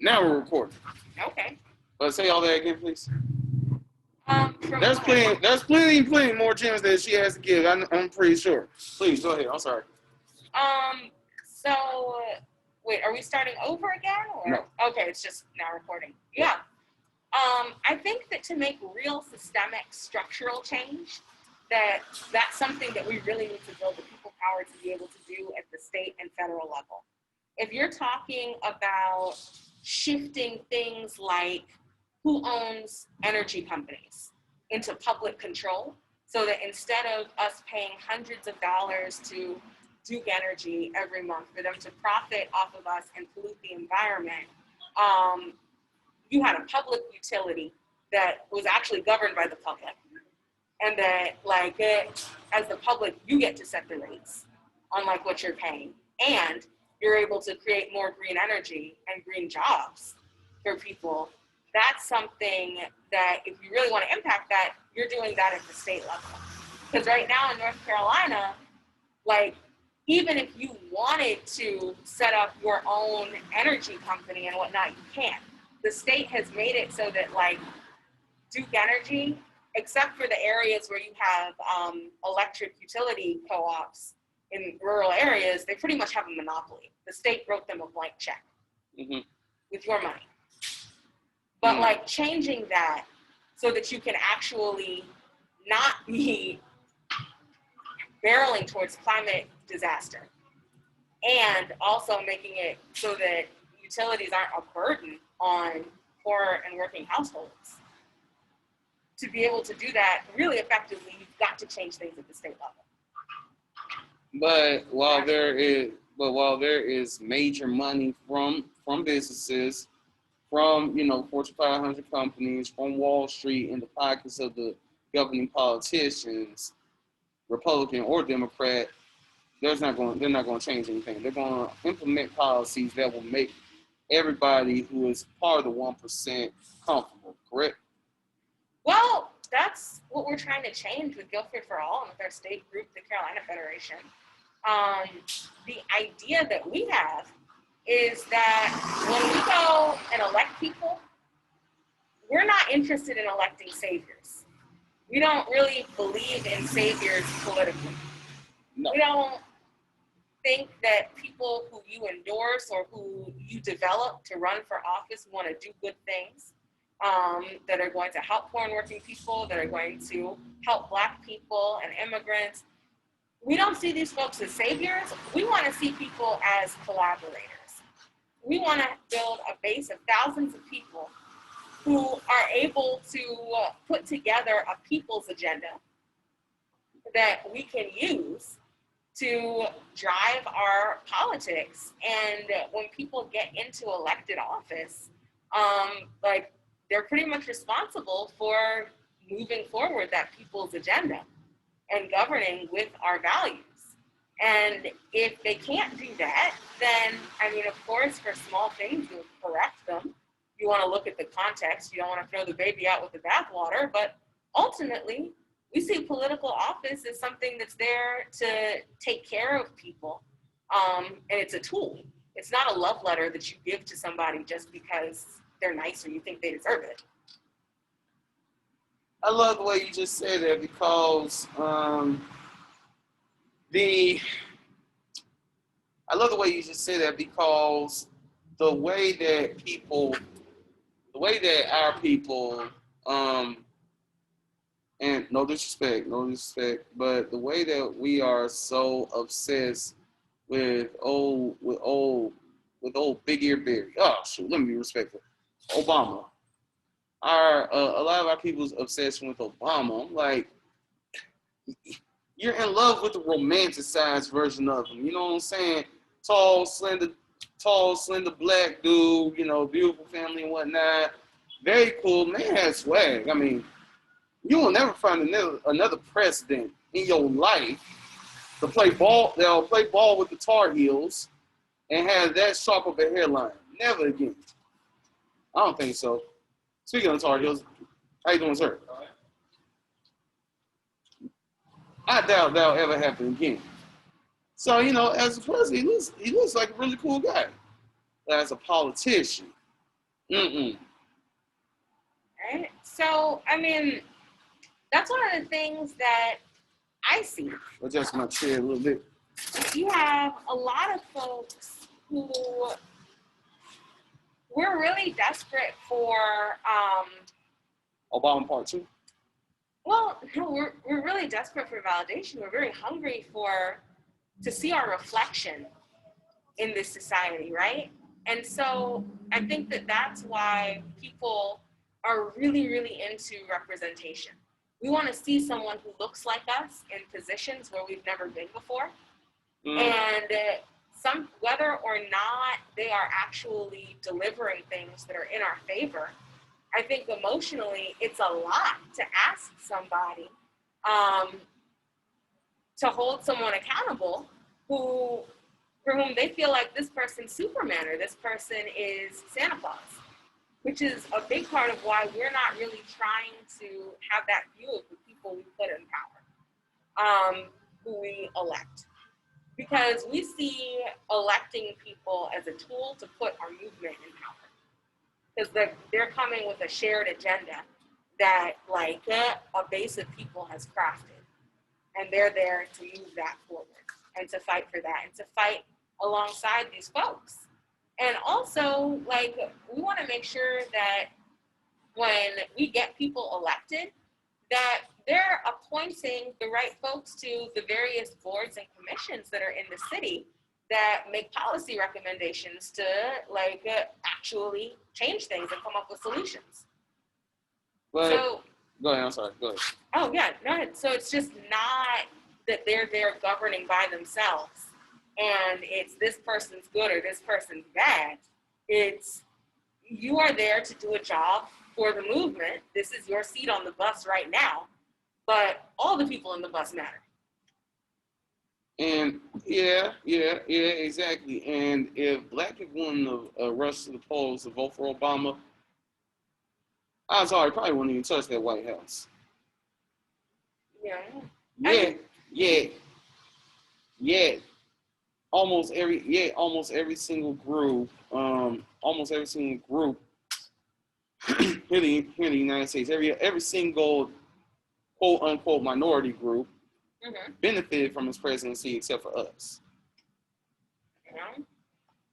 Now we're recording. Okay. But say all that again, please. There's plenty more gems that she has to give. I'm pretty sure. Please go ahead. I'm sorry. So wait, are we starting over again? Or? No. Okay, it's just now recording. Yeah. I think that to make real systemic structural change, that's something that we really need to build the people power to be able to do at the state and federal level. If you're talking about shifting things like who owns energy companies into public control, so that instead of us paying hundreds of dollars to Duke Energy every month for them to profit off of us and pollute the environment, you had a public utility that was actually governed by the public. And that, as the public, you get to set the rates on what you're paying. And you're able to create more green energy and green jobs for people. That's something that, if you really want to impact that, you're doing that at the state level. Because right now in North Carolina, even if you wanted to set up your own energy company and whatnot, you can't. The state has made it so that Duke Energy, except for the areas where you have electric utility co-ops in rural areas, they pretty much have a monopoly. The state wrote them a blank check with your money. But changing that so that you can actually not be barreling towards climate disaster, and also making it so that utilities aren't a burden on poor and working households. To be able to do that really effectively, you've got to change things at the state level. But while there is major money from businesses, from Fortune 500 companies, from Wall Street, in the pockets of the governing politicians, Republican or Democrat, they're not going to change anything. They're going to implement policies that will make everybody who is part of the 1% comfortable. Correct? Well, that's what we're trying to change with Guilford for All and with our state group, the Carolina Federation. The idea that we have is that when we go and elect people, we're not interested in electing saviors. We don't really believe in saviors politically. No. We don't think that people who you endorse or who you develop to run for office want to do good things, that are going to help poor and working people, that are going to help Black people and immigrants. We don't see these folks as saviors. We want to see people as collaborators. We want to build a base of thousands of people who are able to put together a people's agenda that we can use to drive our politics. And when people get into elected office, they're pretty much responsible for moving forward that people's agenda and governing with our values. And if they can't do that, then, of course, for small things, you'll correct them. You want to look at the context. You don't want to throw the baby out with the bathwater. But ultimately, we see political office as something that's there to take care of people. And it's a tool. It's not a love letter that you give to somebody just because they're nice or you think they deserve it. I love the way you just said that, because the way that our people, and no disrespect, but the way that we are so obsessed with old Big Ear Berry. Oh shoot, let me be respectful. Obama. A lot of our people's obsession with Obama. I'm like, you're in love with the romanticized version of him. You know what I'm saying? Tall, slender Black dude. Beautiful family and whatnot. Very cool. Man has swag. You will never find another president in your life to play ball. They'll play ball with the Tar Heels and have that sharp of a hairline. Never again. I don't think so. Speaking of Tar Heels, how you doing, sir? I doubt that'll ever happen again. So, as a president, he looks like a really cool guy. But as a politician, Mm-mm. Right? So, I mean, that's one of the things that I see. Adjust my chair a little bit. You have a lot of folks who we're really desperate for. Obama Part 2. Well, no, we're really desperate for validation. We're very hungry to see our reflection in this society, right? And so I think that that's why people are really, really into representation. We want to see someone who looks like us in positions where we've never been before. And whether or not they are actually delivering things that are in our favor, I think emotionally it's a lot to ask somebody to hold someone accountable for whom they feel like this person's Superman or this person is Santa Claus, which is a big part of why we're not really trying to have that view of the people we put in power, who we elect. Because we see electing people as a tool to put our movement in power. Because they're coming with a shared agenda that like a base of people has crafted. And they're there to move that forward and to fight for that and to fight alongside these folks. And also, like, we want to make sure that when we get people elected, that they're appointing the right folks to the various boards and commissions that are in the city that make policy recommendations to like actually change things and come up with solutions. But, so, go ahead, I'm sorry, go ahead. Oh yeah, go ahead. So it's just not that they're there governing by themselves and it's this person's good or this person's bad. It's you are there to do a job for the movement. This is your seat on the bus right now, but all the people in the bus matter. And yeah, exactly. And if black people want to rush to the polls to vote for Obama, I probably wouldn't even touch that White House. Yeah. Almost every single group, here in the United States, every single quote unquote minority group benefited from his presidency except for us. Yeah.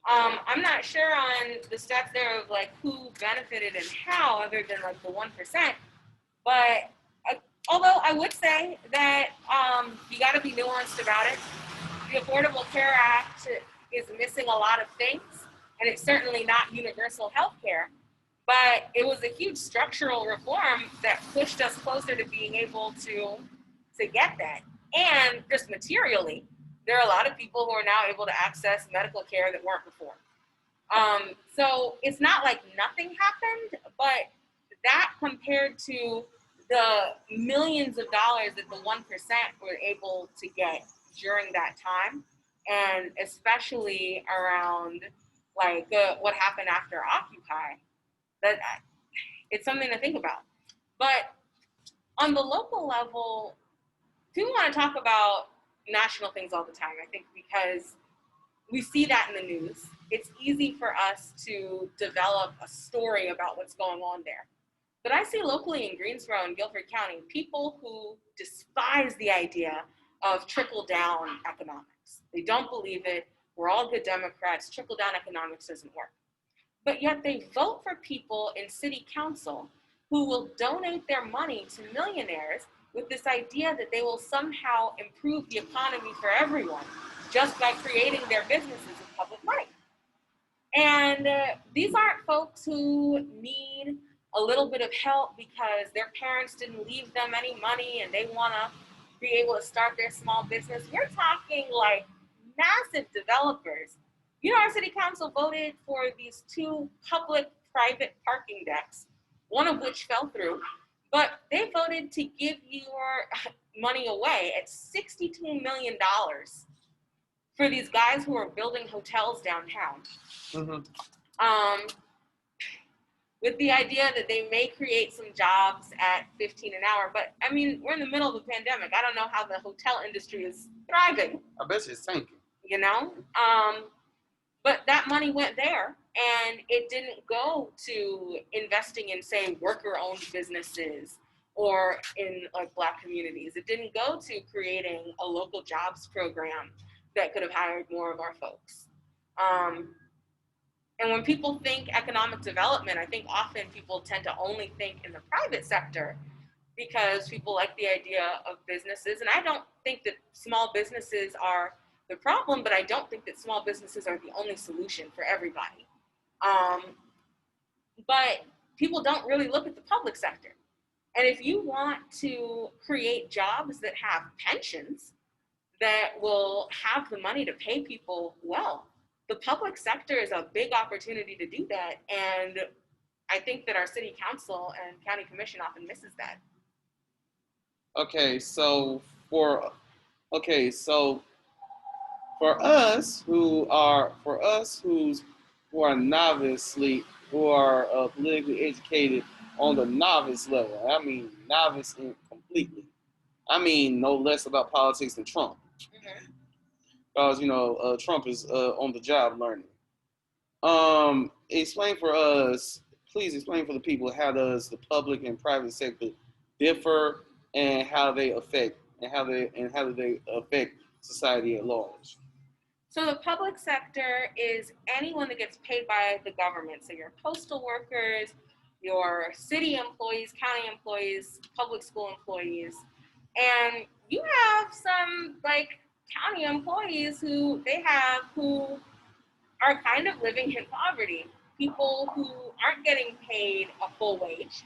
I'm not sure on the stats there of like who benefited and how, other than like the 1%. But although I would say that you got to be nuanced about it. The Affordable Care Act is missing a lot of things, and it's certainly not universal health care. But it was a huge structural reform that pushed us closer to being able to get that. And just materially, there are a lot of people who are now able to access medical care that weren't before. So it's not like nothing happened, but that compared to the millions of dollars that the 1% were able to get during that time, and especially around like what happened after Occupy, that it's something to think about. But on the local level, people want to talk about national things all the time, I think, because we see that in the news. It's easy for us to develop a story about what's going on there. But I see locally in Greensboro and Guilford County, people who despise the idea of trickle-down economics. They don't believe it. We're all good Democrats. Trickle-down economics doesn't work. But yet they vote for people in city council who will donate their money to millionaires with this idea that they will somehow improve the economy for everyone just by creating their businesses with public money. And these aren't folks who need a little bit of help because their parents didn't leave them any money and they want to be able to start their small business. We're talking like massive developers. You know, our city council voted for these 2 public-private parking decks, one of which fell through, but they voted to give your money away at $62 million for these guys who are building hotels downtown. With the idea that they may create some jobs at $15 an hour. But I mean, we're in the middle of a pandemic. I don't know how the hotel industry is thriving. I bet it's tanking. You know? But that money went there, And it didn't go to investing in, say, worker-owned businesses or in like Black communities. It didn't go to creating a local jobs program that could have hired more of our folks. And when people think economic development, I think often people tend to only think in the private sector because people like the idea of businesses. And I don't think that small businesses are the problem, but I don't think that small businesses are the only solution for everybody. But people don't really look at the public sector. And if you want to create jobs that have pensions that will have the money to pay people well, the public sector is a big opportunity to do that. And I think that our city council and county commission often misses that. Okay, so for us who are who are politically educated on the novice level. I mean novice completely. I mean no less about politics than Trump, because Trump is on the job learning. Explain for us, please explain for the people, how does the public and private sector differ, and how do they affect society at large? So the public sector is anyone that gets paid by the government. So your postal workers, your city employees, county employees, public school employees. And you have some like county employees who are kind of living in poverty. People who aren't getting paid a full wage,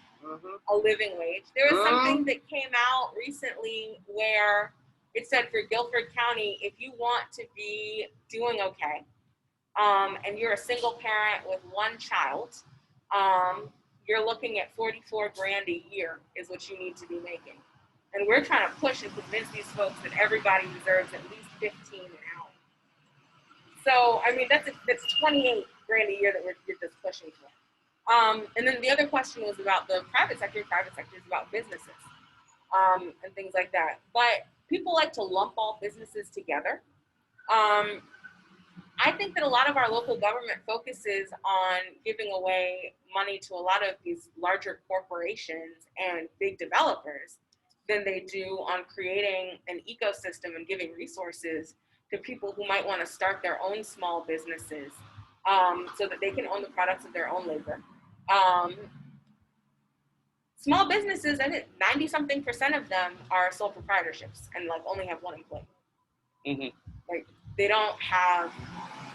a living wage. There was something that came out recently where it said for Guilford County, if you want to be doing okay, and you're a single parent with one child, you're looking at $44,000 a year is what you need to be making. And we're trying to push and convince these folks that everybody deserves at least $15,000 an hour. So, I mean, that's $28,000 a year that you're just pushing for. And then the other question was about the private sector. Private sector is about businesses and things like that. But people like to lump all businesses together. I think that a lot of our local government focuses on giving away money to a lot of these larger corporations and big developers than they do on creating an ecosystem and giving resources to people who might want to start their own small businesses so that they can own the products of their own labor. Small businesses, I think 90-something% of them are sole proprietorships and like only have one employee. Like they don't have,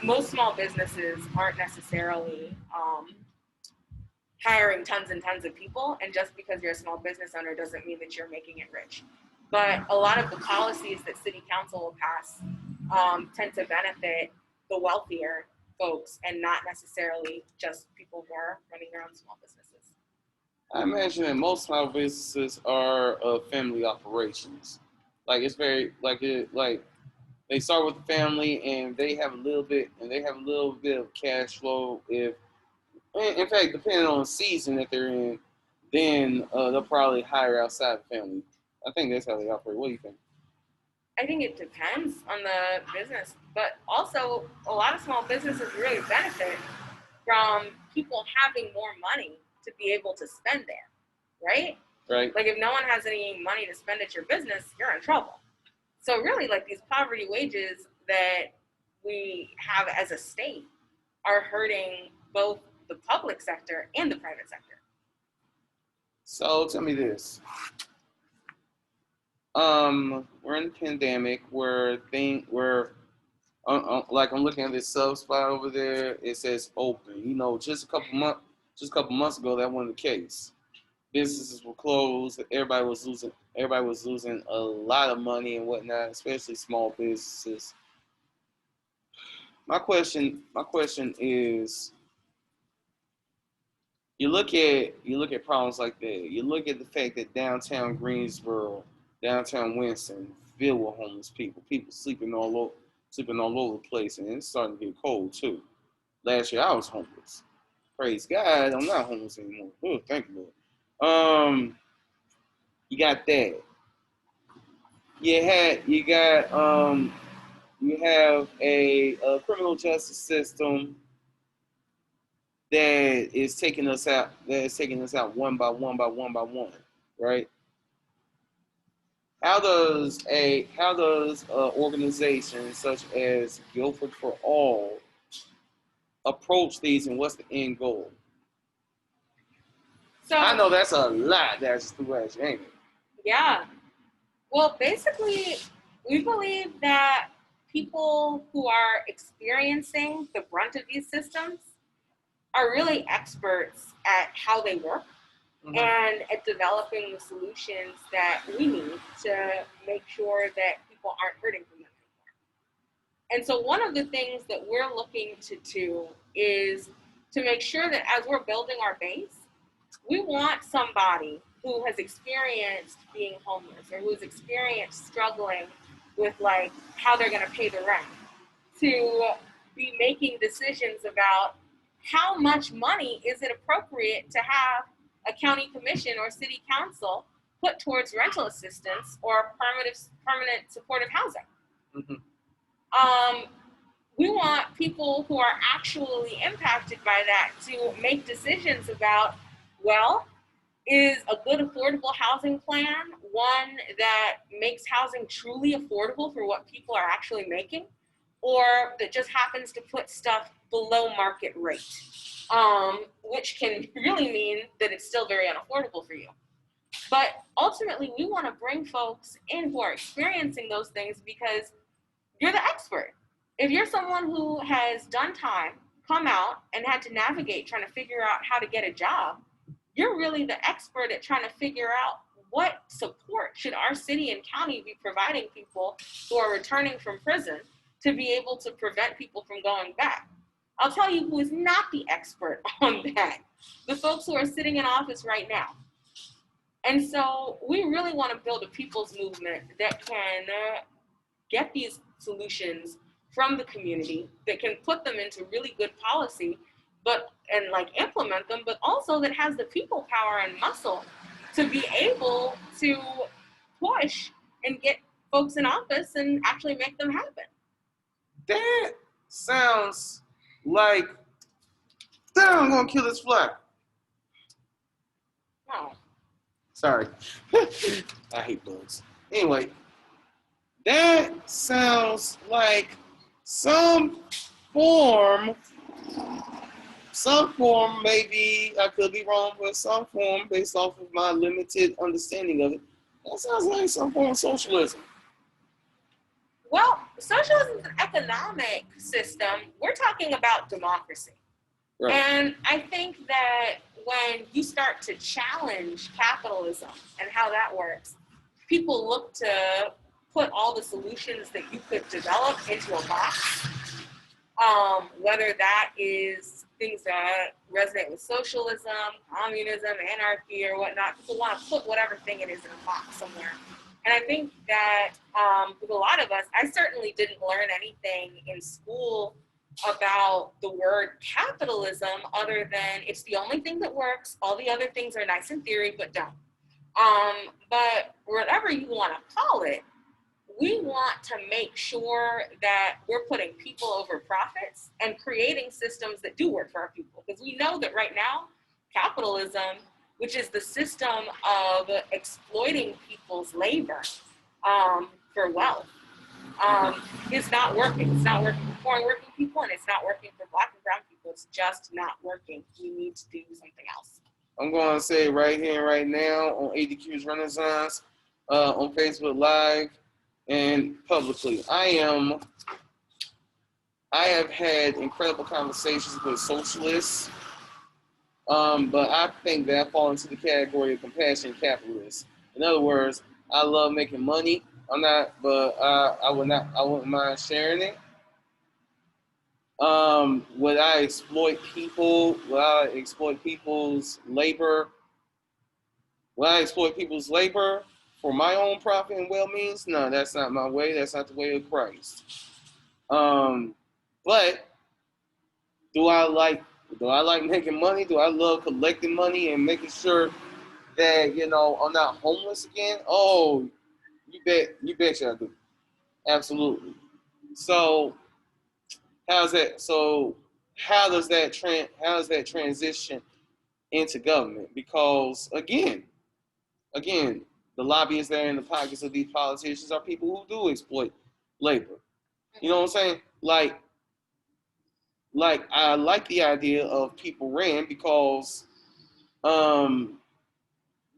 most small businesses aren't necessarily hiring tons and tons of people, and just because you're a small business owner doesn't mean that you're making it rich. But a lot of the policies that city council will pass tend to benefit the wealthier folks and not necessarily just people who are running their own small businesses. I imagine that most small businesses are family operations. Like it's very they start with the family and they have a little bit of cash flow. In fact, depending on the season that they're in, then they'll probably hire outside the family. I think that's how they operate. What do you think? I think it depends on the business, but also a lot of small businesses really benefit from people having more money to be able to spend there, right? Right. Like if no one has any money to spend at your business, you're in trouble. So really, like these poverty wages that we have as a state are hurting both the public sector and the private sector. So tell me this. We're in the pandemic like I'm looking at this sub spot over there. It says open. Just a couple months ago, that wasn't the case. Businesses were closed. Everybody was losing a lot of money and whatnot, especially small businesses. My question is, you look at problems like that. You look at the fact that downtown Greensboro, downtown Winston, filled with homeless people sleeping all over the place, and it's starting to get cold too. Last year I was homeless. Praise God, I'm not homeless anymore. Oh, thank you, Lord. You got that. You have a criminal justice system that is taking us out, one by one by one by one, right? How does a organization such as Guilford for All approach these, and what's the end goal? So I know that's a lot. That's too much, ain't it? yeah. Well, basically, we believe that people who are experiencing the brunt of these systems are really experts at how they work and at developing the solutions that we need to make sure that people aren't hurting from them anymore. And so one of the things that we're looking to do is to make sure that as we're building our base, we want somebody who has experienced being homeless or who's experienced struggling with like how they're going to pay the rent to be making decisions about how much money is it appropriate to have a county commission or city council put towards rental assistance or permanent supportive housing. We want people who are actually impacted by that to make decisions about, well, is a good affordable housing plan one that makes housing truly affordable for what people are actually making, or that just happens to put stuff below market rate, which can really mean that it's still very unaffordable for you. But ultimately, we want to bring folks in who are experiencing those things because you're the expert. If you're someone who has done time, come out, and had to navigate trying to figure out how to get a job, you're really the expert at trying to figure out what support should our city and county be providing people who are returning from prison to be able to prevent people from going back. I'll tell you who is not the expert on that. The folks who are sitting in office right now. And so we really want to build a people's movement that can get these solutions from the community, that can put them into really good policy, and like implement them, but also that has the people power and muscle to be able to push and get folks in office and actually make them happen. That sounds like, damn, I'm gonna kill this fly. No. Sorry. I hate bugs. Anyway, that sounds like some form, maybe I could be wrong, but some form based off of my limited understanding of it. That sounds like some form of socialism. Well, socialism is an economic system. We're talking about democracy. Right. And I think that when you start to challenge capitalism and how that works, people look to put all the solutions that you could develop into a box, whether that is things that resonate with socialism, communism, anarchy, or whatnot. People want to put whatever thing it is in a box somewhere. And I think that with a lot of us, I certainly didn't learn anything in school about the word capitalism other than it's the only thing that works. All the other things are nice in theory, but don't. But whatever you want to call it, we want to make sure that we're putting people over profits and creating systems that do work for our people. Because we know that right now, capitalism, which is the system of exploiting people's labor for wealth, is not working. It's not working for foreign working people, and it's not working for Black and brown people. It's just not working. We need to do something else. I'm going to say right here, right now, on ADQ's Renaissance, on Facebook Live, and publicly. I have had incredible conversations with socialists, but I think that I fall into the category of compassionate capitalists. In other words, I love making money. I wouldn't mind sharing it. Would I exploit people? Would I exploit people's labor? Would I exploit people's labor for my own profit and well-means? No, that's not my way. That's not the way of Christ. But do I like making money? Do I love collecting money and making sure that, I'm not homeless again? Oh, you betcha I do. Absolutely. So how's that? So how does that transition into government? Because again, the lobbyists that are in the pockets of these politicians are people who do exploit labor. You know what I'm saying? Like I like the idea of people ran because um,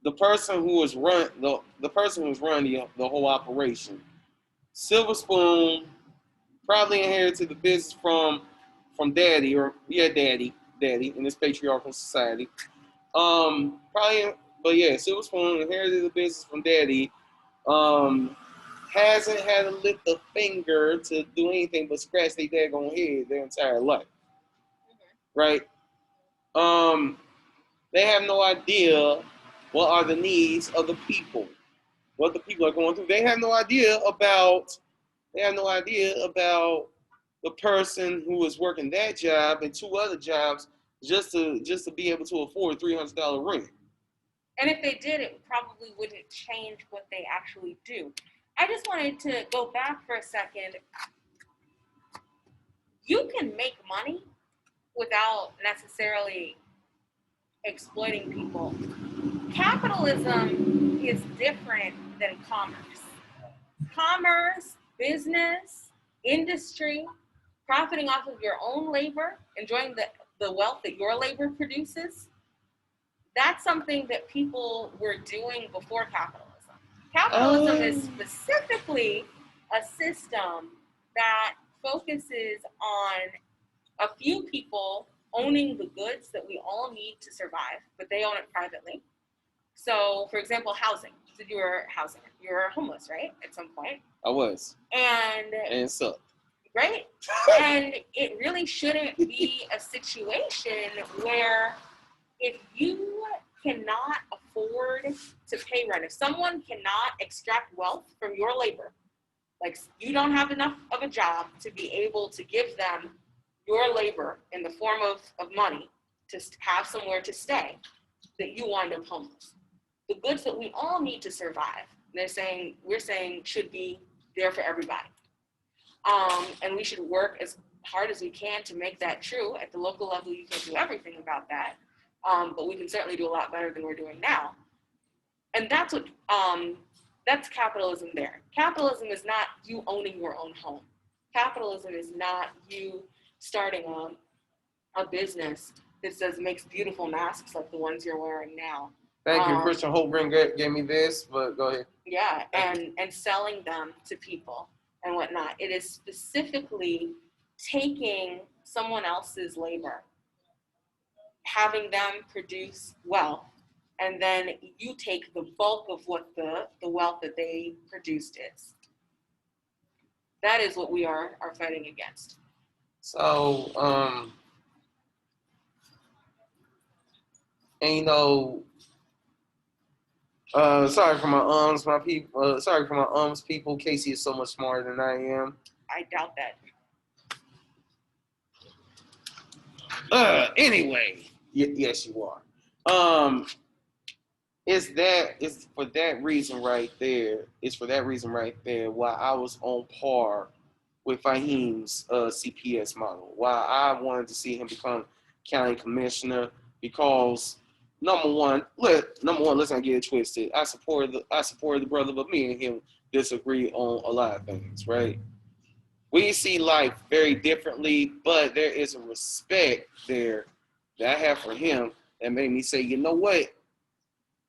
the person who was running the whole operation, Silver Spoon, probably inherited the business from daddy daddy in this patriarchal society. Probably, but yeah, Silver Spoon inherited the business from daddy. Um, hasn't had to lift a finger to do anything but scratch their daggone head their entire life, right? Um, they have no idea what are the needs of the people, what the people are going through. They have no idea about. They have no idea about the person who is working that job and two other jobs just to be able to afford $300 rent. And if they did, it probably wouldn't change what they actually do. I just wanted to go back for a second. You can make money without necessarily exploiting people. Capitalism is different than commerce. Commerce, business, industry, profiting off of your own labor, enjoying the wealth that your labor produces, that's something that people were doing before capitalism. Capitalism is specifically a system that focuses on a few people owning the goods that we all need to survive, but they own it privately. So, for example, housing. You said you were housing. You were homeless, right? At some point. I was. And it sucked. Right? And it really shouldn't be a situation where if you cannot afford to pay rent, if someone cannot extract wealth from your labor, like you don't have enough of a job to be able to give them your labor in the form of money to have somewhere to stay, that you wind up homeless. The goods that we all need to survive, we're saying should be there for everybody. And we should work as hard as we can to make that true. At the local level, you can't do everything about that. But we can certainly do a lot better than we're doing now. And that's capitalism there. Capitalism is not you owning your own home. Capitalism is not you starting a business that makes beautiful masks like the ones you're wearing now. Thank you. Christian Holbring gave me this, but go ahead. Yeah, and selling them to people and whatnot. It is specifically taking someone else's labor, having them produce wealth, and then you take the bulk of what the wealth that they produced is. That is what we are fighting against. So, and you know, sorry for my my people. Sorry for my people. Casey is so much smarter than I am. I doubt that. Anyway, yes, you are. It's for that reason right there. It's for that reason right there why I was on par with Fahim's CPS model. Why I wanted to see him become county commissioner, because number one, let's not get it twisted. I supported the brother, but me and him disagree on a lot of things, right? We see life very differently, but there is a respect there that I have for him that made me say, you know what?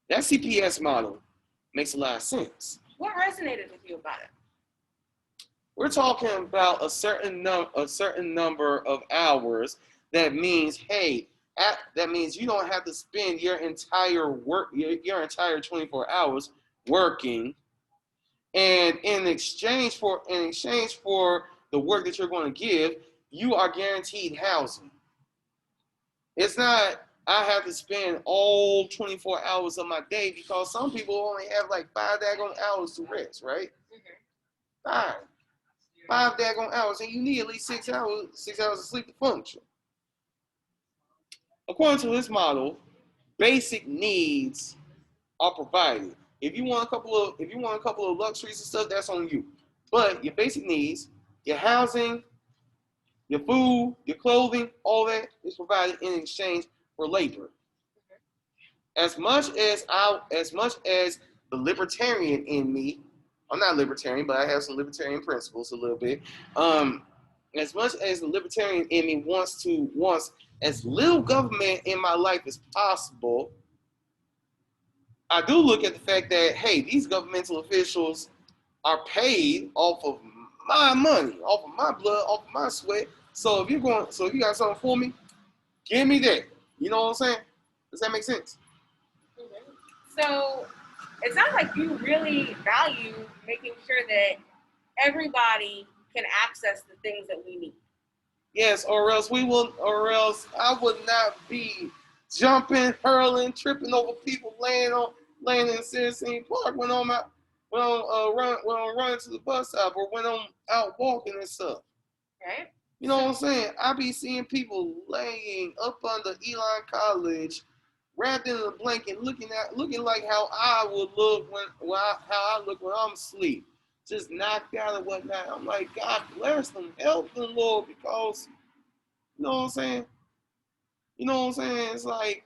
That CPS model makes a lot of sense. What resonated with you about it? We're talking about a certain number of hours. That means, that means you don't have to spend your entire 24 hours working, and in exchange for the work that you're going to give, you are guaranteed housing. It's not I have to spend all 24 hours of my day, because some people only have like 5 daggone hours to rest, right? Mm-hmm. 5 daggone hours, and you need at least 6 hours of sleep to function. According to this model, basic needs are provided. If you want a couple of luxuries and stuff, that's on you. But your basic needs, your housing, Your food, your clothing, all that is provided in exchange for labor. As much as the libertarian in me, I'm not libertarian, but I have some libertarian principles a little bit. As much as the libertarian in me wants as little government in my life as possible, I do look at the fact that, hey, these governmental officials are paid off of my money, off of my blood, off of my sweat. So if you got something for me, give me that. You know what I'm saying? Does that make sense? So it sounds like you really value making sure that everybody can access the things that we need. Yes, or else I would not be jumping, hurling, tripping over people, laying in Citizen Park when I'm running to the bus stop or when I'm out walking and stuff. Right. You know what I'm saying? I be seeing people laying up under Elon College, wrapped in a blanket, looking like how I would look how I look when I'm asleep, just knocked out and whatnot. I'm like, God bless them, help them, Lord, because you know what I'm saying. You know what I'm saying? It's like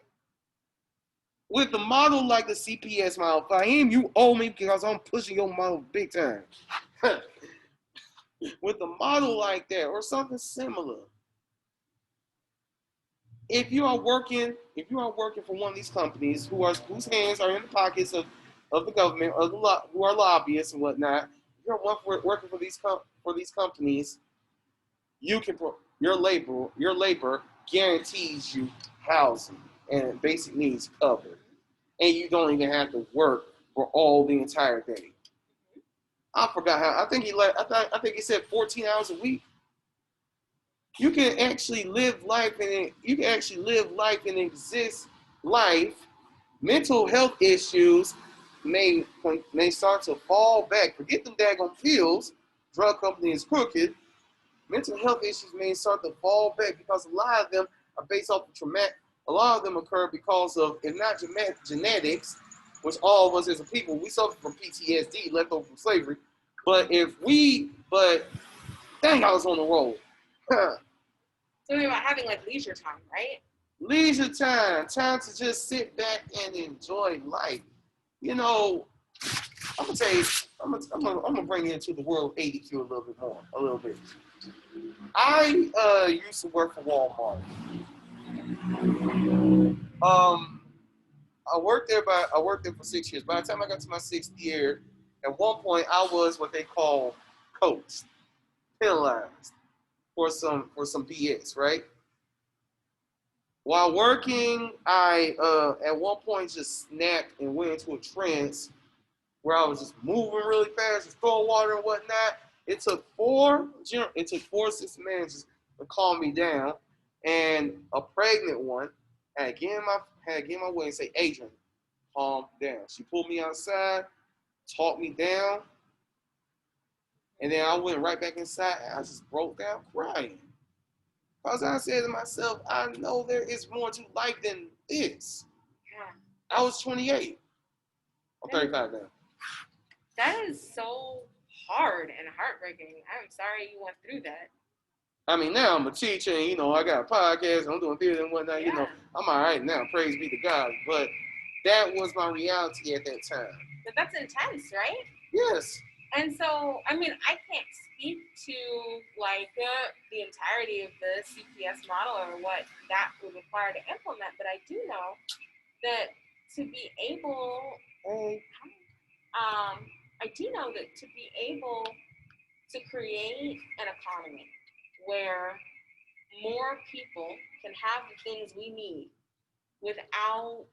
with the model like the CPS model, Fahim, you owe me because I'm pushing your model big time. With the model like that or something similar. If you are working for one of these companies whose hands are in the pockets of the government or who are lobbyists and whatnot, if you're working for these companies, your labor guarantees you housing and basic needs covered, and you don't even have to work for all the entire day. I forgot how. I think he said 14 hours a week. You can actually live life and exist life. Mental health issues may start to fall back. Forget them daggone pills. Drug company is crooked. Mental health issues may start to fall back because a lot of them are based off of traumatic. A lot of them occur because of, if not genetics, which all of us as a people, we suffer from PTSD left over from slavery. But dang, I was on the roll. Something about having like leisure time, right? Leisure time to just sit back and enjoy life. You know, I'm gonna tell you, I'm gonna bring you into the world of ADQ a little bit. I used to work for Walmart. I worked there for 6 years. By the time I got to my 6th year, at one point I was what they call coached, penalized for some BS, right? While working, I at one point just snapped and went into a trance where I was just moving really fast, just throwing water and whatnot. It took four assistant managers to calm me down, and a pregnant one had to get in my way and say, "Adrian, calm down." She pulled me outside, talked me down, and then I went right back inside and I just broke down crying. Because I said to myself, I know there is more to life than this. Yeah. I was 28. I'm 35 now. That is so hard and heartbreaking. I'm sorry you went through that. I mean, now I'm a teacher and, I got a podcast, I'm doing theater and whatnot, Yeah. I'm all right now, praise be to God. But that was my reality at that time. But that's intense, right? Yes. And so, I mean, I can't speak to like the entirety of the CPS model or what that would require to implement, but I do know that to be able, I do know that to be able to create an economy where more people can have the things we need without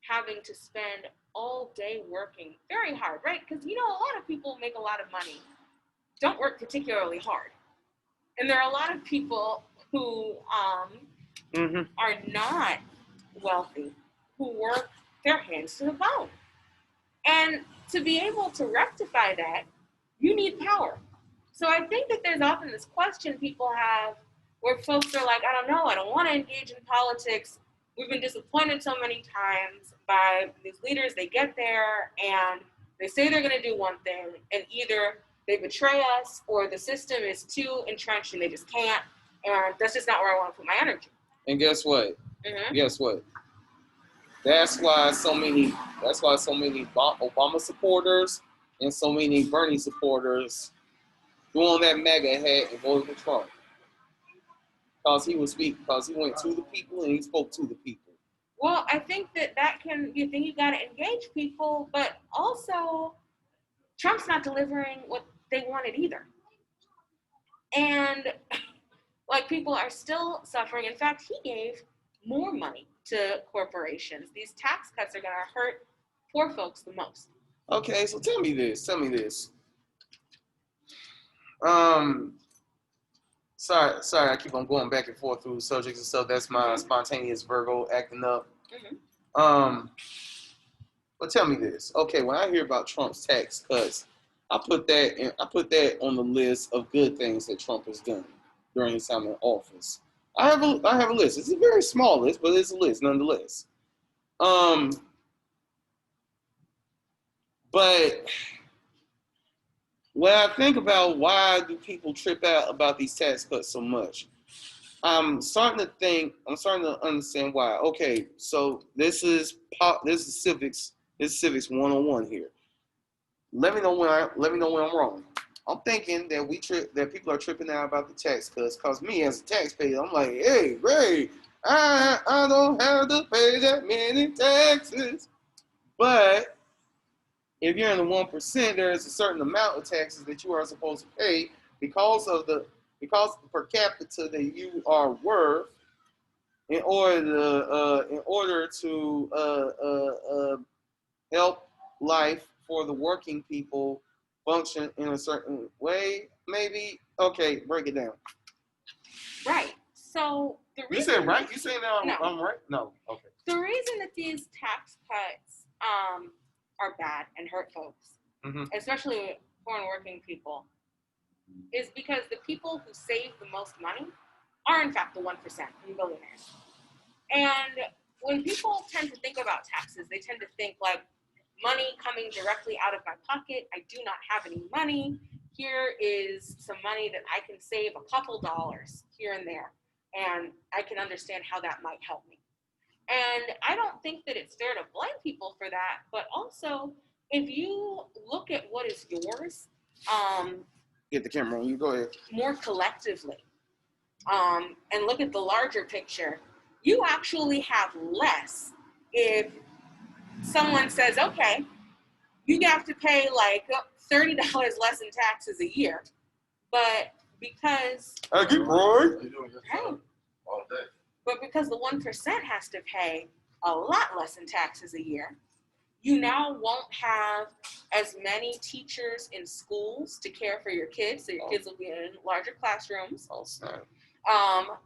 having to spend all day working very hard, right? Because, a lot of people make a lot of money, don't work particularly hard. And there are a lot of people who are not wealthy, who work their hands to the bone. And to be able to rectify that, you need power. So I think that there's often this question people have where folks are like, I don't know, I don't want to engage in politics. We've been disappointed so many times by these leaders. They get there and they say they're going to do one thing, and either they betray us or the system is too entrenched and they just can't. And that's just not where I want to put my energy. And guess what? Mm-hmm. Guess what? That's why so many Obama supporters and so many Bernie supporters threw on that MAGA hat and voted for Trump. Because he went to the people and he spoke to the people. Well, I think you think you got to engage people, but also Trump's not delivering what they wanted either. And like, people are still suffering. In fact, he gave more money to corporations. These tax cuts are going to hurt poor folks the most. Okay, so tell me this. Sorry, I keep on going back and forth through subjects and stuff. That's my spontaneous Virgo acting up. Mm-hmm. But tell me this. Okay, when I hear about Trump's tax cuts, I put that on the list of good things that Trump has done during his time in office. I have a list. It's a very small list, but it's a list nonetheless. But when I think about why do people trip out about these tax cuts so much, I'm starting to understand why. Okay, so this is civics. This is civics 101 here. Let me know when I'm wrong. I'm thinking that people are tripping out about the tax cuts because me as a taxpayer, I'm like, hey, Ray, I don't have to pay that many taxes. But if you're in the 1%, there is a certain amount of taxes that you are supposed to pay because of the per capita that you are worth in order to help life for the working people function in a certain way. Maybe. Okay, break it down. Right. So the reason you said right. You saying that no. I'm right? No. Okay. The reason that these tax cuts are bad and hurt folks, especially foreign working people, is because the people who save the most money are in fact the 1% and billionaires. And when people tend to think about taxes, they tend to think like, money coming directly out of my pocket. I do not have any money. Here is some money that I can save a couple dollars here and there, and I can understand how that might help me. And I don't think that it's fair to blame people for that, but also if you look at what is yours, get the camera on you. Go ahead. More collectively, and look at the larger picture, you actually have less if someone says, okay, you have to pay like $30 less in taxes a year, but because but because the 1% has to pay a lot less in taxes a year, you now won't have as many teachers in schools to care for your kids, so your kids will be in larger classrooms.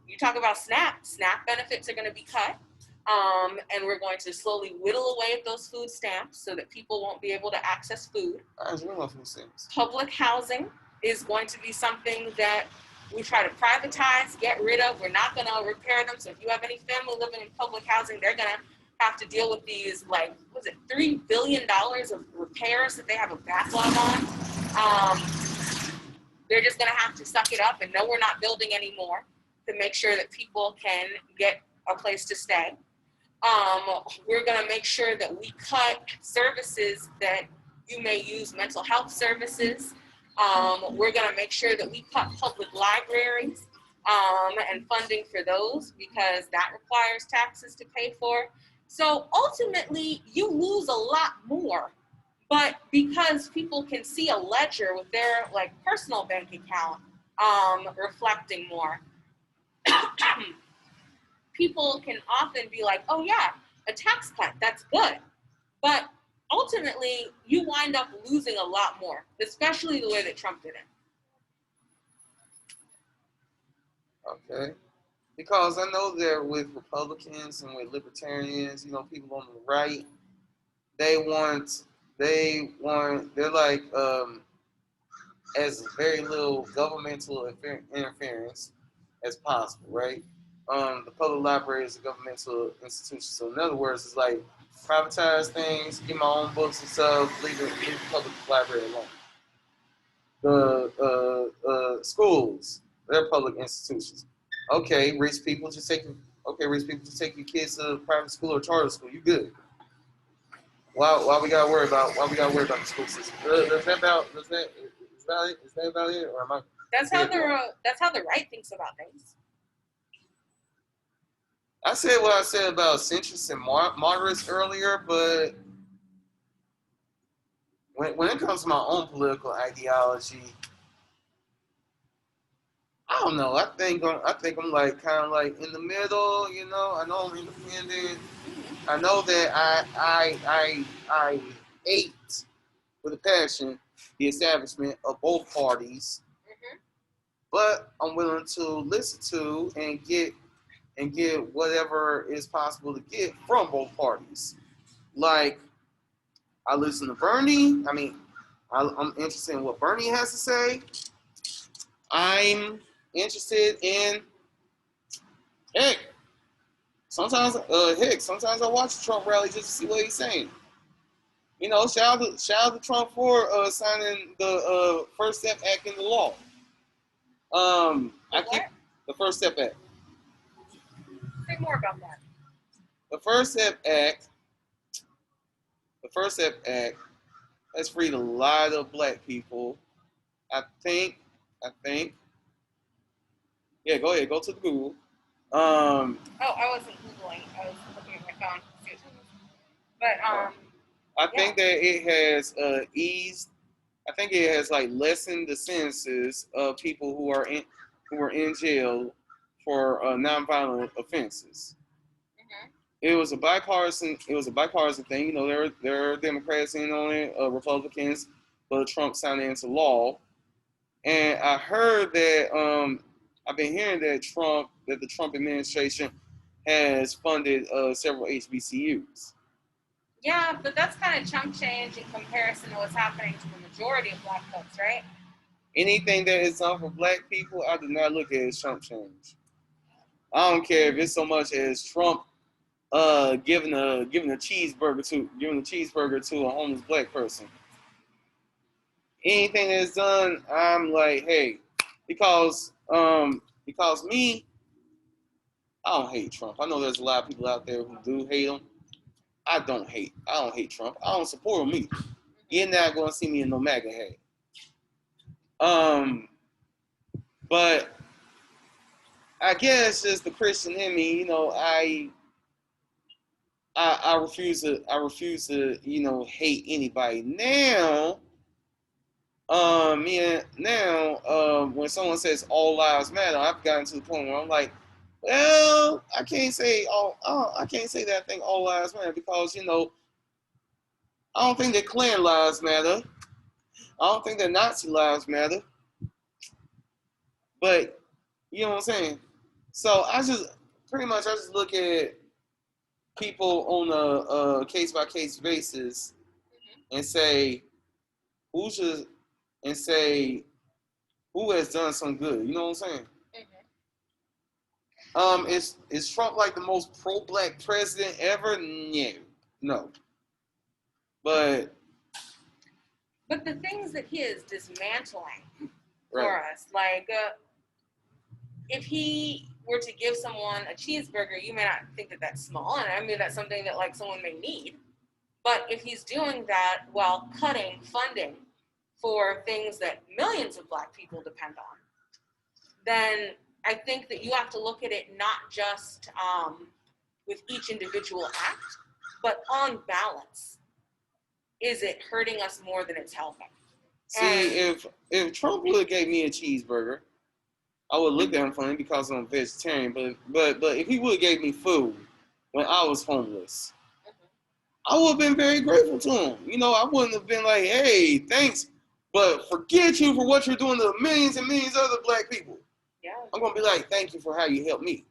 You talk about SNAP. SNAP benefits are going to be cut. And we're going to slowly whittle away at those food stamps so that people won't be able to access food. Public housing is going to be something that we try to privatize, get rid of. We're not going to repair them. So if you have any family living in public housing, they're going to have to deal with these, like, $3 billion of repairs that they have a backlog on. They're just going to have to suck it up and know we're not building anymore to make sure that people can get a place to stay. We're going to make sure that we cut services that you may use, mental health services. We're going to make sure that we cut public libraries and funding for those because that requires taxes to pay for. So ultimately, you lose a lot more. But because people can see a ledger with their personal bank account reflecting more, people can often be like, oh yeah, a tax cut, that's good. But ultimately, you wind up losing a lot more, especially the way that Trump did it. Okay. Because I know that with Republicans and with Libertarians, people on the right, they're like, as very little governmental interference as possible, right? The public library is a governmental institution. So in other words, it's like privatize things, get my own books and stuff, leave the public library alone. The schools, they're public institutions. Okay, rich people just take your kids to private school or charter school. You good. Why we gotta worry about the school system? Is that about it? Or am I That's how the right thinks about things. I said what I said about centrists and moderates earlier, but when it comes to my own political ideology, I don't know. I think I'm like kind of like in the middle. You know, I know I'm independent. I know that I hate with a passion the establishment of both parties, Mm-hmm. but I'm willing to listen to and get whatever is possible to get from both parties. Like I listen to Bernie. I mean, I'm interested in what Bernie has to say. I'm interested in heck. Sometimes I watch a Trump rally just to see what he's saying. You know, shout out to Trump for signing the First Step Act into law. I keep the First Step Act. Say more about that. The First Step Act. The First Step Act has freed a lot of black people. I think. I think. Yeah, go ahead. Go to the Google. Oh, I wasn't Googling. I was looking at my phone. But I think that it has eased. I think it has like lessened the sentences of people who are in jail for nonviolent offenses. Mm-hmm. It was a bipartisan thing. You know, there are Democrats in on it, Republicans, but Trump signed it into law. And I heard that I've been hearing that the Trump administration has funded several HBCUs. Yeah, but that's kind of chunk change in comparison to what's happening to the majority of black folks, right? Anything that is done for black people, I do not look at as chunk change. I don't care if it's so much as Trump giving a cheeseburger to a homeless black person. Anything that's done, I'm like, hey, because me, I don't hate Trump. I know there's a lot of people out there who do hate him. I don't hate Trump. I don't support him either. You're not gonna see me in no MAGA hat. But I guess just the Christian in me, you know, I refuse to, you know, hate anybody. Now, when someone says all lives matter, I've gotten to the point where I'm like, well, I can't say that I think all lives matter because, you know, I don't think that Klan lives matter. I don't think that Nazi lives matter. But you know what I'm saying? So I just look at people on a case by case basis and say who should and say who has done some good. You know what I'm saying? Is Trump like the most pro-black president ever? No. But the things that he is dismantling right. for us, like if he were to give someone a cheeseburger, you may not think that that's small, and I mean that's something that like someone may need. But if he's doing that while cutting funding for things that millions of black people depend on, then I think that you have to look at it not just with each individual act, but on balance. Is it hurting us more than it's helping? See, if Trump would have gave me a cheeseburger, I would look at him funny because I'm a vegetarian. But if he would have gave me food when I was homeless, I would have been very grateful to him. You know, I wouldn't have been like, hey, thanks, but forget you for what you're doing to millions and millions of other black people. Yeah. I'm going to be like, thank you for how you helped me.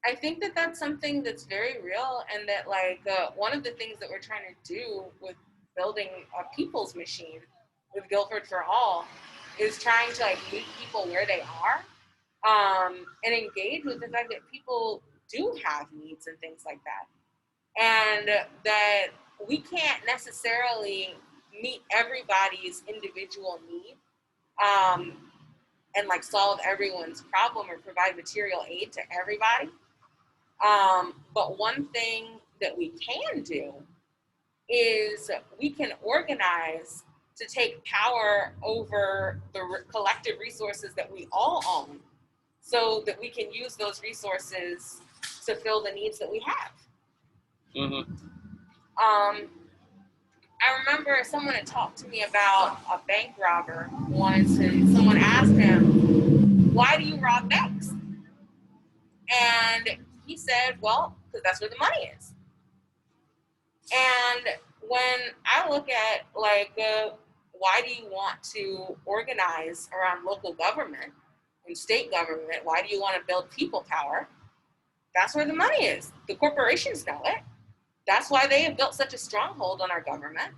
I think that that's something that's very real, and that like one of the things that we're trying to do with building a people's machine with Guilford for All is trying to like meet people where they are and engage with the fact that people do have needs and things like that. And that we can't necessarily meet everybody's individual need and like solve everyone's problem or provide material aid to everybody. But one thing that we can do is we can organize to take power over the collective resources that we all own so that we can use those resources to fill the needs that we have. Mm-hmm. I remember someone had talked to me about a bank robber once, and someone asked him, "Why do you rob banks?" And he said, "Well, because that's where the money is." And when I look at like, why do you want to organize around local government and state government? Why do you want to build people power? That's where the money is. The corporations know it. That's why they have built such a stronghold on our government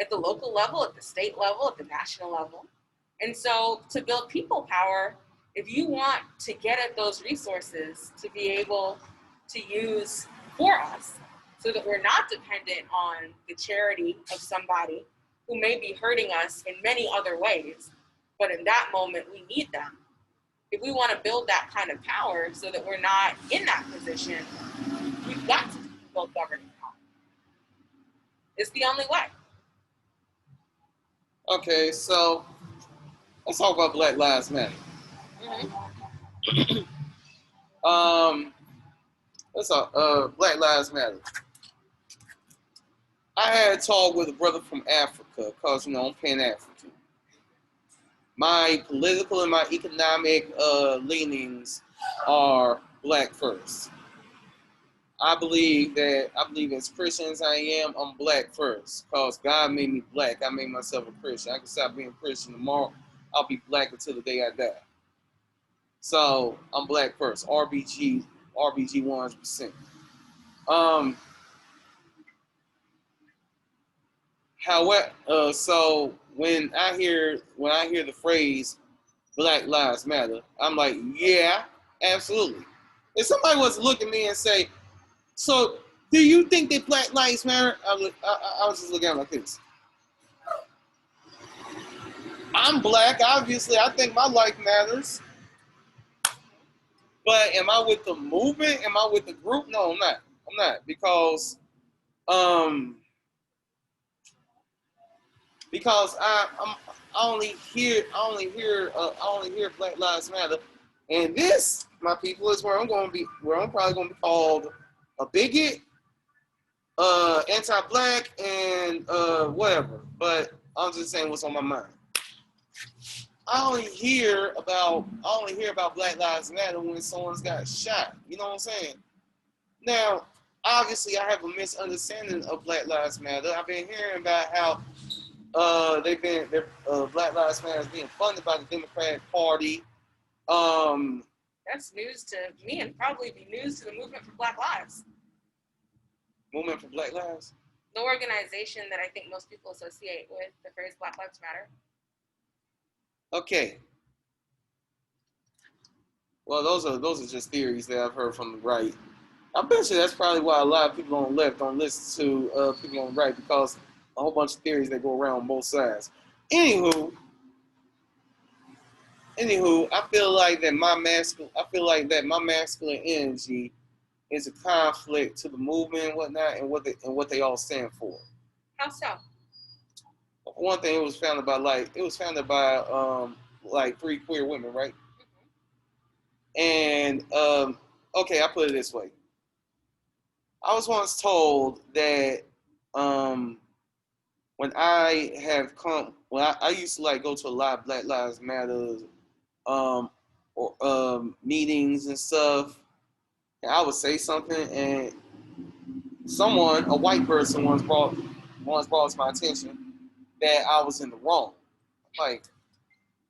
at the local level, at the state level, at the national level. And so to build people power, if you want to get at those resources to be able to use for us so that we're not dependent on the charity of somebody who may be hurting us in many other ways, but in that moment we need them. If we want to build that kind of power so that we're not in that position, we've got to build governing power. It's the only way. Okay, so let's talk about Black Lives Matter. Mm-hmm. Let's talk Black Lives Matter. I had a talk with a brother from Africa, because I'm Pan-African. My political and my economic leanings are black first. I believe as Christian as I am, I'm black first. Because God made me black. I made myself a Christian. I can stop being Christian tomorrow. I'll be black until the day I die. So I'm black first. RBG 100%. However, so when I hear the phrase Black Lives Matter, I'm like, yeah, absolutely. If somebody was to look at me and say, so do you think that Black Lives Matter? I was just looking at it like this. I'm black, obviously. I think my life matters. But am I with the movement? Am I with the group? No, I'm not. I'm not, because I only hear Black Lives Matter, and this, my people, is where I'm probably gonna be called a bigot, anti-black, and whatever. But I'm just saying what's on my mind. I only hear about Black Lives Matter when someone's got shot. You know what I'm saying? Now, obviously, I have a misunderstanding of Black Lives Matter. I've been hearing about how Black Lives Matter is being funded by the Democratic Party. That's news to me, and probably be news to the Movement for Black Lives. Movement for Black Lives? The organization that I think most people associate with the phrase Black Lives Matter. Okay. Well, those are just theories that I've heard from the right. I bet you that's probably why a lot of people on the left don't listen to people on the right, because a whole bunch of theories that go around on both sides. Anywho, I feel like that my masculine energy is a conflict to the movement and whatnot, and what they all stand for. How so? One thing, it was founded by like 3 queer women, right? Mm-hmm. And okay, I put it this way. I was once told that when I used to like go to a lot of Black Lives Matter meetings and stuff, and I would say something, and a white person once brought to my attention that I was in the wrong. Like,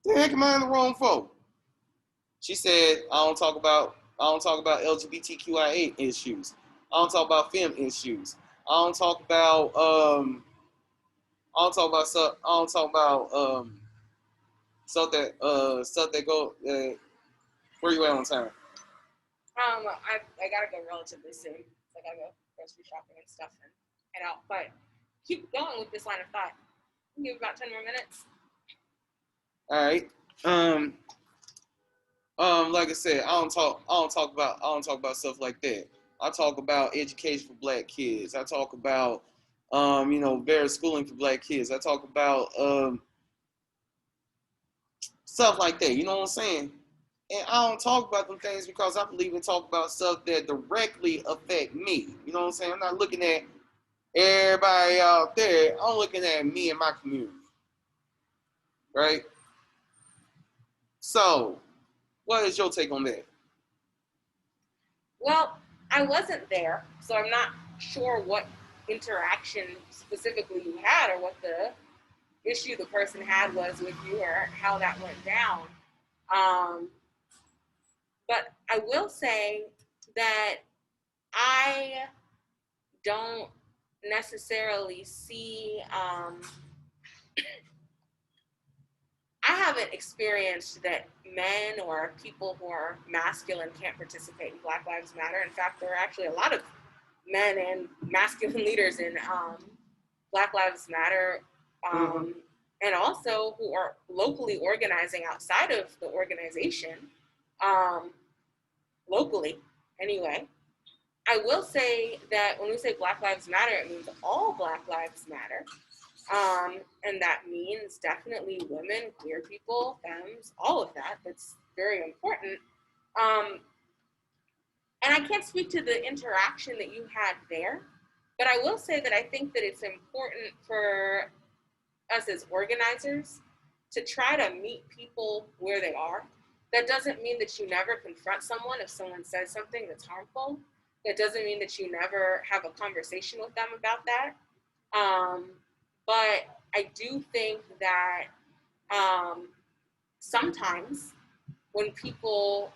the heck am I in the wrong for? She said, I don't talk about LGBTQIA issues. I don't talk about femme issues. I don't talk about stuff that go. Where you at on time? I gotta go relatively soon. So I gotta go grocery shopping and stuff and head out. But keep going with this line of thought. Give about 10 more minutes. All right. Like I said, I don't talk about stuff like that. I talk about education for black kids. I talk about, better schooling for black kids. I talk about stuff like that. You know what I'm saying? And I don't talk about them things because I believe in talk about stuff that directly affect me. You know what I'm saying? I'm not looking at everybody out there. I'm looking at me and my community, right? So, what is your take on that? Well, I wasn't there, so I'm not sure what interaction specifically you had or what the issue the person had was with you or how that went down. Um, but I will say that I don't necessarily see, I haven't experienced that men or people who are masculine can't participate in Black Lives Matter. In fact, there are actually a lot of men and masculine leaders in Black Lives Matter, Mm-hmm. and also who are locally organizing outside of the organization, um, locally anyway. I will say that when we say Black Lives Matter, it means all Black Lives Matter. And that means definitely women, queer people, femmes, all of that. That's very important. Um, and I can't speak to the interaction that you had there, but I will say that I think that it's important for us as organizers to try to meet people where they are. That doesn't mean that you never confront someone if someone says something that's harmful. That doesn't mean that you never have a conversation with them about that. Um, but I do think that um, sometimes when people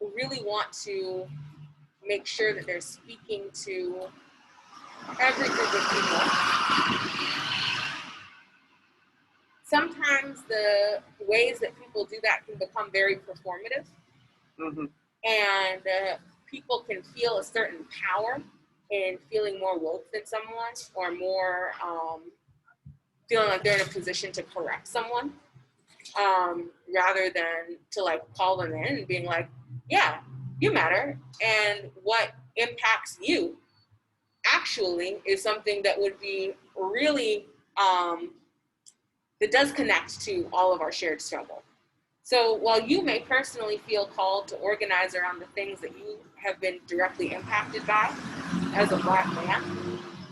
really want to make sure that they're speaking to every group of people, sometimes the ways that people do that can become very performative, Mm-hmm. and people can feel a certain power in feeling more woke than someone or more feeling like they're in a position to correct someone, rather than to like call them in and being like, yeah, you matter. And what impacts you actually is something that would be really, that does connect to all of our shared struggle. So while you may personally feel called to organize around the things that you have been directly impacted by as a Black man,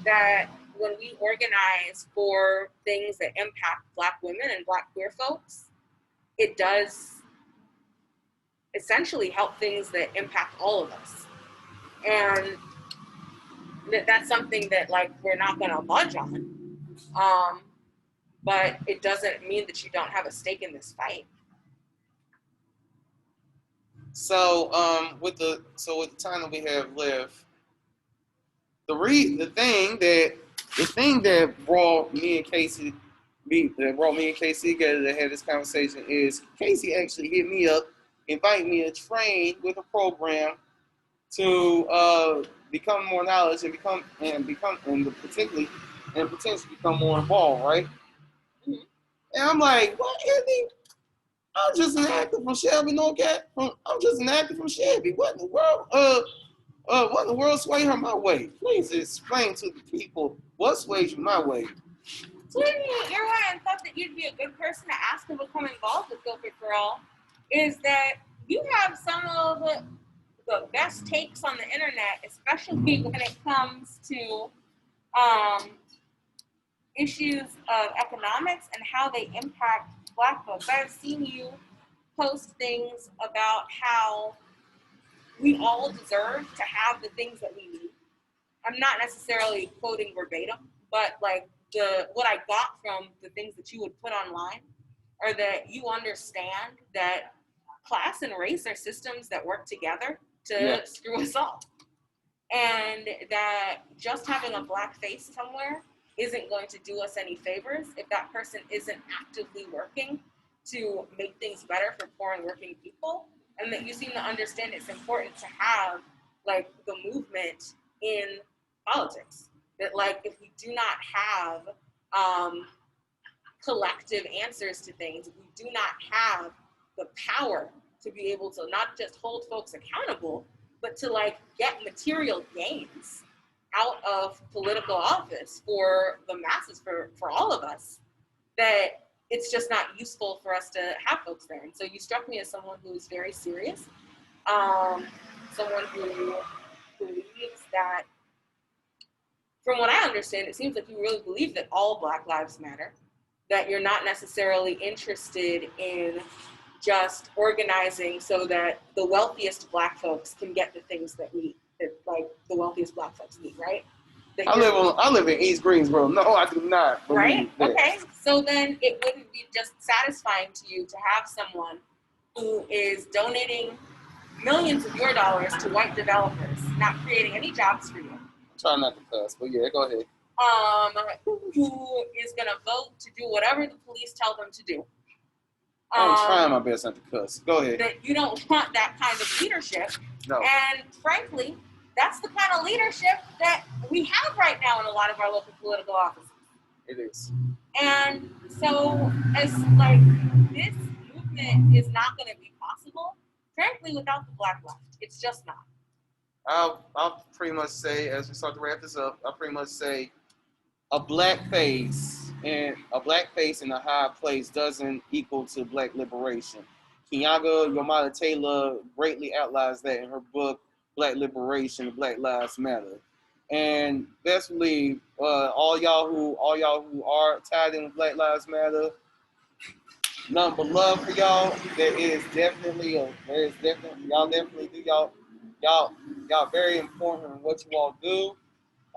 that when we organize for things that impact Black women and Black queer folks, it does essentially help things that impact all of us. And that's something that like we're not going to budge on. Um, but it doesn't mean that you don't have a stake in this fight. With the time that we have left, the thing that brought me and Casey together to have this conversation is Casey actually hit me up, invite me to train with a program to become more knowledge and potentially become more involved, right? Mm-hmm. And I'm like, what, Andy? I'm just an actor from Shelby, no cat. I'm just an actor from Shelby. What in the world? What in the world swayed her my way? Please explain to the people what swayed you my way. Swayed me your way and thought that you'd be a good person to ask to become involved with Guilford for All is that you have some of the best takes on the internet, especially when it comes to um, issues of economics and how they impact Black folks. I've seen you post things about how we all deserve to have the things that we need. I'm not necessarily quoting verbatim, but like what I got from the things that you would put online are that you understand that class and race are systems that work together to screw us all. And that just having a Black face somewhere isn't going to do us any favors if that person isn't actively working to make things better for poor and working people. And that you seem to understand it's important to have like the movement in politics. That like if we do not have collective answers to things, if we do not have the power to be able to not just hold folks accountable, but to like get material gains out of political office for the masses, for all of us, that it's just not useful for us to have folks there. And so you struck me as someone who's very serious, someone who believes that, from what I understand, it seems like you really believe that all Black lives matter, that you're not necessarily interested in just organizing so that the wealthiest Black folks can get the things that like the wealthiest Black folks need, right? I live in East Greensboro. No, I do not. Right? Okay. So then it wouldn't be just satisfying to you to have someone who is donating millions of your dollars to white developers, not creating any jobs for you. I'm trying not to cuss, but yeah, go ahead. Who is going to vote to do whatever the police tell them to do. I'm trying my best not to cuss. Go ahead. That you don't want that kind of leadership. No. And frankly, that's the kind of leadership that we have right now in a lot of our local political offices. It is. And so, as like, this movement is not going to be possible, frankly, without the Black left. It's just not. I'll pretty much say, as we start to wrap this up, I'll pretty much say a black face in a high place doesn't equal to Black liberation. Kenyaga Yomada Taylor greatly outlines that in her book, Black Liberation, Black Lives Matter. And basically, all y'all who are tied in with Black Lives Matter, nothing but love for y'all. Y'all very important in what you all do.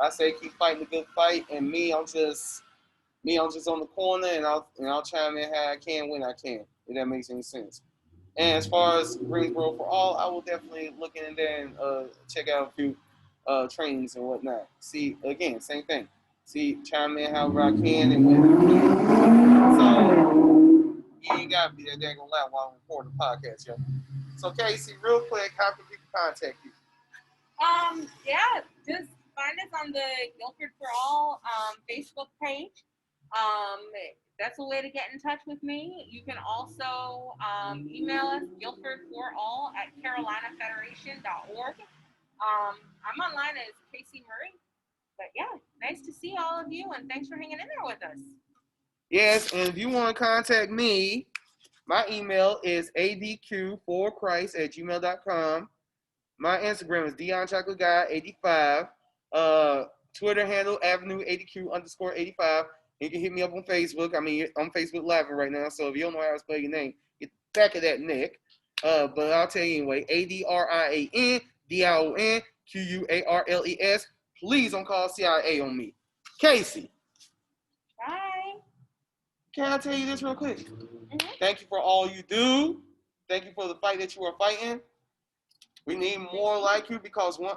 I say keep fighting the good fight, and I'm just on the corner, and I'll chime in how I can when I can, if that makes any sense. And as far as Greensboro for All, I will definitely look in there and check out a few trainings and whatnot. See, again, same thing. See, chime in however I can and when I can. So you ain't gotta be that dang loud while I'm recording the podcast, yo. So Casey, real quick, how can people contact you? Yeah, just find us on the Guilford for All Facebook page. That's a way to get in touch with me. You can also email us, guilfordforall@carolinafederation.org. I'm online as Casey Merie. But yeah, nice to see all of you, and thanks for hanging in there with us. Yes, and if you want to contact me, my email is adq4christ@gmail.com. My Instagram is DionChocolateGuy85. Twitter handle Avenue ADQ_85. You can hit me up on Facebook. I'm Facebook Live right now, so if you don't know how to spell your name, get the back of that neck. But I'll tell you anyway, ADRIANDIONQUARLES. Please don't call CIA on me. Casey. Bye. Can I tell you this real quick? Mm-hmm. Thank you for all you do. Thank you for the fight that you are fighting. We need more like you because dang,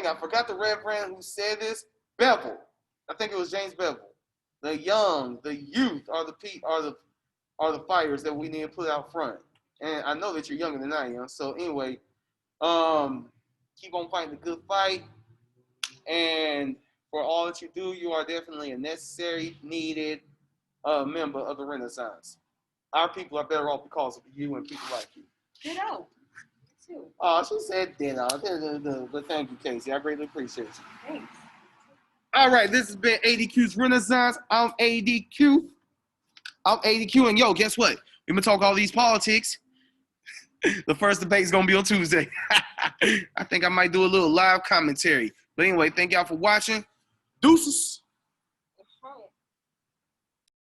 I forgot the reverend who said this. Bevel. I think it was James Bevel. The young, the youth are the fighters that we need to put out front. And I know that you're younger than I am. So anyway, keep on fighting the good fight. And for all that you do, you are definitely a necessary, needed member of the Renaissance. Our people are better off because of you and people like you. Ditto. Too. Oh, she said ditto. But thank you, Casey. I greatly appreciate you. Thanks. All right, this has been ADQ's Renaissance. I'm ADQ, and yo, guess what? We're going to talk all these politics. The first debate is going to be on Tuesday. I think I might do a little live commentary. But anyway, thank y'all for watching. Deuces.